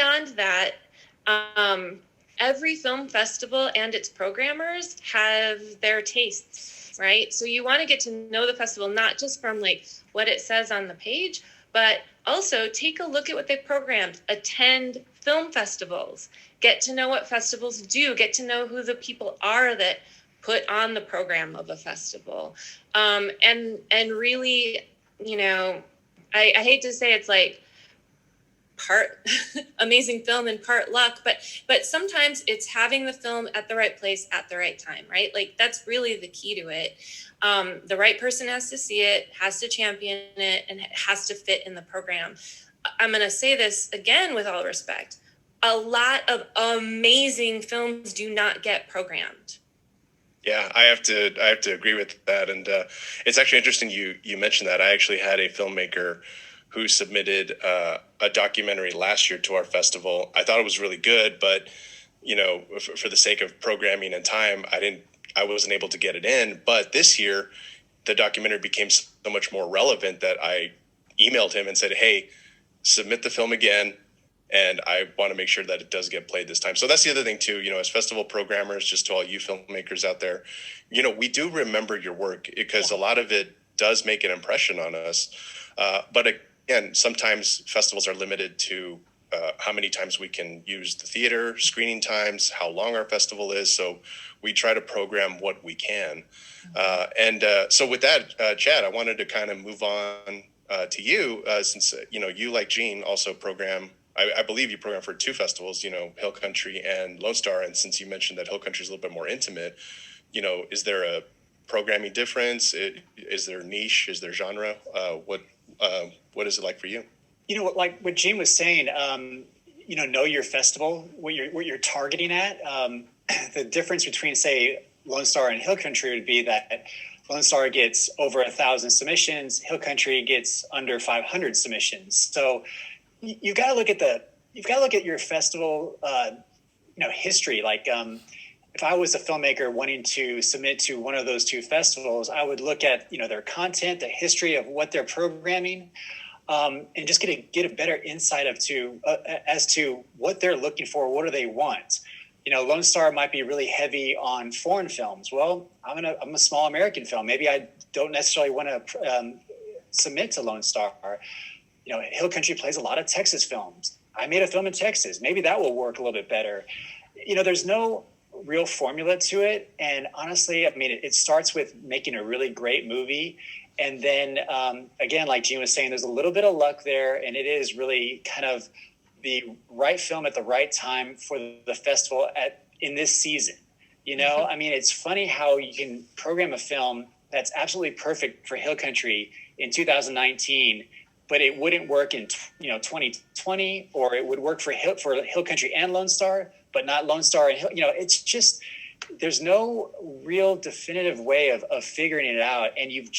beyond that, every film festival and its programmers have their tastes, right? So you want to get to know the festival, not just from like what it says on the page, but also take a look at what they've programmed. Attend film festivals, get to know what festivals do, get to know who the people are that put on the program of a festival. And really, you know, I hate to say it's like part amazing film and part luck, but sometimes it's having the film at the right place at the right time, right? Like that's really the key to it. The right person has to see it, has to champion it, and it has to fit in the program. I'm going to say this again with all respect. A lot of amazing films do not get programmed. Yeah, I have to agree with that, and it's actually interesting you mentioned that. I actually had a filmmaker who submitted a documentary last year to our festival. I thought it was really good, but for the sake of programming and time, I wasn't able to get it in. But this year, the documentary became so much more relevant that I emailed him and said, "Hey, submit the film again." And I want to make sure that it does get played this time. So that's the other thing too, as festival programmers, just to all you filmmakers out there, we do remember your work because a lot of it does make an impression on us. But again, sometimes festivals are limited to how many times we can use the theater, screening times, how long our festival is. So we try to program what we can. So with that, Chad, I wanted to kind of move on to you, since you, like Gene, also program. I believe you program for two festivals, Hill Country and Lone Star. And since you mentioned that Hill Country is a little bit more intimate, is there a programming difference? Is there niche? Is there genre? What is it like for you? Like what Gene was saying, know your festival, what you're targeting at. The difference between, say, Lone Star and Hill Country would be that Lone Star gets over 1,000 submissions, Hill Country gets under 500 submissions. So you've got to look at your festival, history. Like, if I was a filmmaker wanting to submit to one of those two festivals, I would look at, their content, the history of what they're programming, and just get a better insight as to what they're looking for. What do they want? Lone Star might be really heavy on foreign films. Well, I'm a small American film. Maybe I don't necessarily want to submit to Lone Star. Hill Country plays a lot of Texas films. I made a film in Texas. Maybe that will work a little bit better. There's no real formula to it. And honestly, it starts with making a really great movie. And then, again, like Gene was saying, there's a little bit of luck there. And it is really kind of the right film at the right time for the festival in this season. It's funny how you can program a film that's absolutely perfect for Hill Country in 2019, but it wouldn't work in 2020, or it would work for Hill Country and Lone Star, but not Lone Star and Hill. It's just, there's no real definitive way of figuring it out, and you've